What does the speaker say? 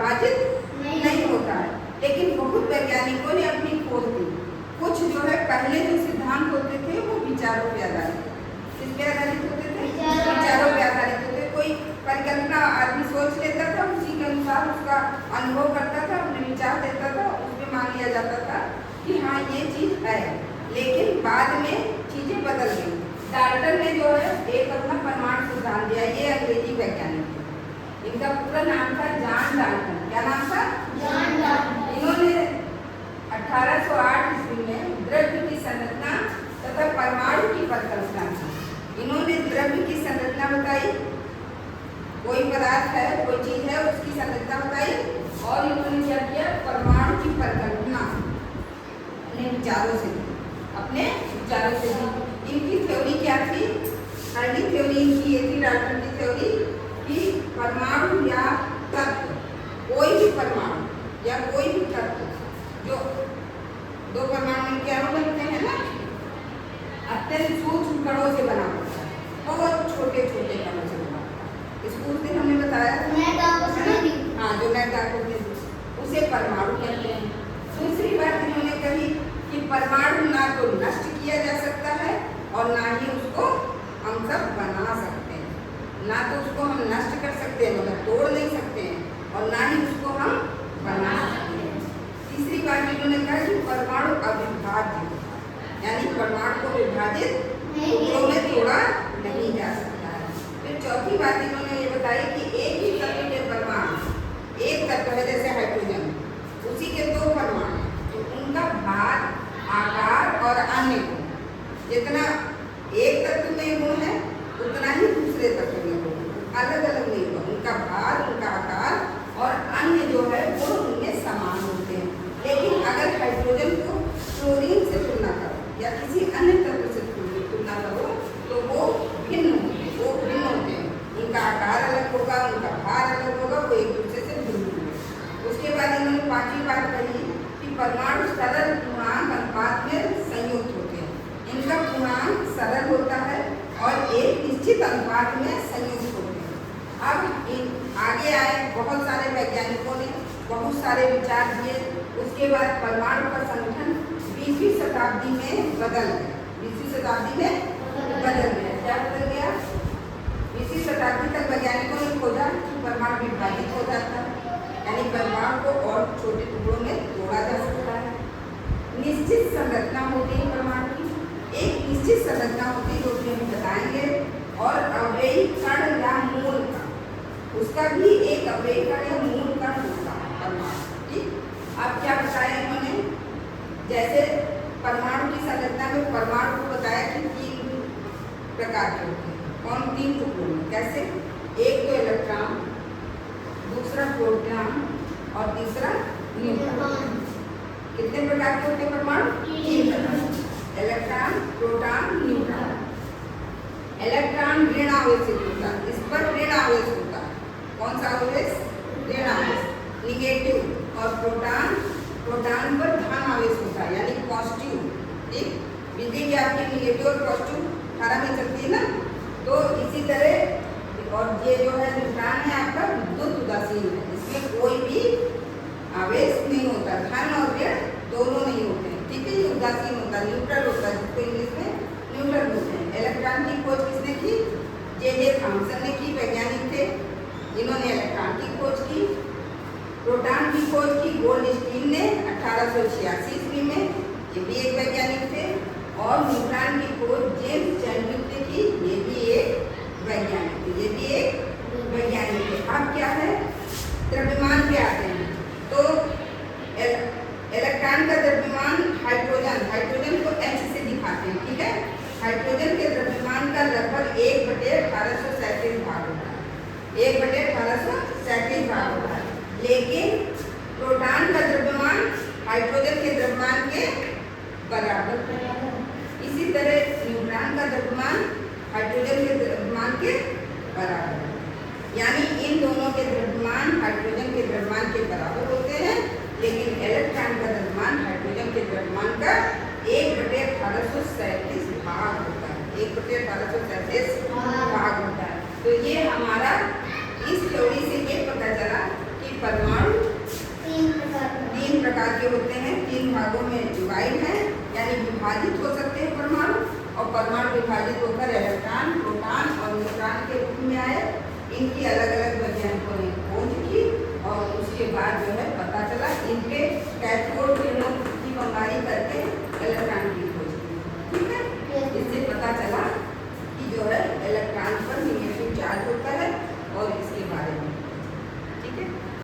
विभाजित नहीं होता है। लेकिन बहुत वैज्ञानिकों ने अपनी खोज की। कुछ जो है पहले जो सिद्धांत होते थे वो विचारों पे आधारित, किस पे आधारित होते थे? विचारों पे आधारित होते। कोई परिकल्पना आदमी सोच लेता था, उसी के अनुसार उसका अनुभव करता था, अपने विचार देता था, उसमें मान लिया जाता था कि हाँ ये चीज है। लेकिन बाद में चीजें बदल गई। डाल्टन ने जो है एक अपना परमाणु सिद्धांत दिया। ये अंग्रेजी वैज्ञानिक थे, इनका पूरा नाम था जॉन डाल्टन। क्या नाम था? John Dalton. इन्होंने 1808 ईस्वी में द्रव्य की संरचना तथा परमाणु की परिकल्पना की। इन्होंने द्रव्य की संरचना बताई, कोई पदार्थ है, कोई चीज है, उसकी संरचना बताई, और इन्होंने क्या किया? परमाणु की परिकल्पना अपने विचारों से दी। इनकी थ्योरी क्या थी? पहली थ्योरी इनकी ये थी, डाल्टन की थ्योरी, कि परमाणु या तत्व, कोई भी परमाणु या कोई भी तत्व जो दो परमाणु मिलकर अणु बनते हैं ना, अत्यंत सूक्ष्म कणों से बना होता है, बहुत छोटे छोटे कणों से बना होता है। इसको उस दिन हमने बताया, हाँ, जो मैं आपको दे दी, उसे परमाणु कहते हैं। दूसरी बात इन्होंने कही कि परमाणु ना तो नष्ट किया जा सकता है और ना ही उसको हम सब बना सकते हैं। ना तो उसको हम नष्ट कर सकते हैं, मतलब तोड़ नहीं सकते हैं, और ना ही उसको हम बना सकते हैं। तीसरी बात इन्होंने कहा कि परमाणु अविभाज्य होता है, यानी परमाणु को विभाजित टुकड़ों में तोड़ा नहीं जा सकता है। फिर चौथी बात इन्होंने ये बताई कि एक ही तत्व के परमाणु, एक तत्व है जैसे हाइड्रोजन, उसी के दो परमाणु, तो उनका भार, आकार और अन्य गुण, जितना एक तत्व में गुण है उतना ही दूसरे तत्व में गुण, अलग अलग नहीं हुआ। उनका भार, उनका आकार और अन्य जो है गुण उनमें समान होते हैं। लेकिन अगर हाइड्रोजन को क्लोरीन से तुलना करो या किसी अन्य तत्व से तुलना करो तो वो भिन्न होते हैं। उनका आकार अलग होगा, उनका भार अलग होगा, वो एक दूसरे से भिन्न होंगे। उसके बाद इन्होंने पांचवी बात कही कि परमाणु सरल पूर्णांक अनुपात में संयुक्त होते हैं। इनका पूर्णांक सरल होता है और एक निश्चित अनुपात में संयुक्त होते हैं। अब आगे आए बहुत सारे वैज्ञानिकों ने बहुत सारे विचार दिए। उसके बाद परमाणु का संगठन 20वीं शताब्दी में बदल गया। 20वीं शताब्दी में बदल गया। क्या बदल गया? 20वीं शताब्दी तक वैज्ञानिकों ने खोजा कि परमाणु विभाजित हो जाता है, यानी परमाणु को और छोटे टुकड़ों में तोड़ा जा सकता है। निश्चित संरचना होती है परमाणु की, एक निश्चित संरचना होती है जो कि हम बताएंगे, और अवयवी कण या मूल कण, उसका भी एक अवयवी कण या मूल कण होता है परमाणु। ठीक, अब क्या बताया इन्होंने? जैसे परमाणु की संरचना में परमाणु को बताया कि 3 प्रकार के होते हैं। कौन? 3 टुकड़ों में। कैसे? एक तो इलेक्ट्रॉन, दूसरा प्रोटॉन और तीसरा न्यूट्रॉन। कितने प्रकार के होते हैं परमाणु? 3 प्रकार। Electron, proton, neutron. इलेक्ट्रॉन ऋण आवेश से जुड़ता है, इस पर ऋण आवेश होता है। कौन सा आवेश? ऋण आवेश, निगेटिव। और प्रोटॉन पर धन आवेश होता है, यानी पॉजिटिव। ठीक, बिजली की आपकी निगेटिव और पॉजिटिव धारा में चलती है ना, तो इसी तरह। और ये जो है न्यूट्रॉन है आपका विद्युत उदासीन है, इसमें कोई भी आवेश नहीं होता, धन और ऋण दोनों नहीं होते हैं। ठीक है, ये उदासीन होता है, न्यूट्रल होता है, जिसको इंग्लिश में न्यूट्रल बोलते हैं। इलेक्ट्रॉन की खोज किसने की? जे थॉमसन ने की, वैज्ञानिक थे। इन्होंने इलेक्ट्रॉन की खोज की। प्रोटॉन की खोज की गोल्डस्टीन ने 1886 ईस्वी में, ये भी एक वैज्ञानिक थे। और न्यूट्रॉन की खोज जेम्स चैडविक ने की, ये भी एक वैज्ञानिक थे, ये भी एक वैज्ञानिक थे। अब क्या है? द्रव्यमान पे आते हैं। तो इलेक्ट्रॉन का द्रव्यमान हाइड्रोजन को H से दिखाते हैं। ठीक है, हाइड्रोजन के द्रव्यमान का लगभग 1/1837 भाग होता है, 1/1837 भाग होता है। लेकिन प्रोटॉन का द्रव्यमान हाइड्रोजन के द्रव्यमान के बराबर है। इसी तरह न्यूट्रॉन का द्रव्यमान हाइड्रोजन के द्रव्यमान के बराबर है, यानी इन दोनों के द्रव्यमान हाइड्रोजन के द्रव्यमान के बराबर होते हैं। लेकिन इलेक्ट्रॉन का द्रव्यमान हाइड्रोजन के द्रव्यमान का 1/1837 भाग होता है, 1/1837 भाग होता है। तो ये हमारा इस थ्योरी से ये पता चला कि परमाणु इनकी अलग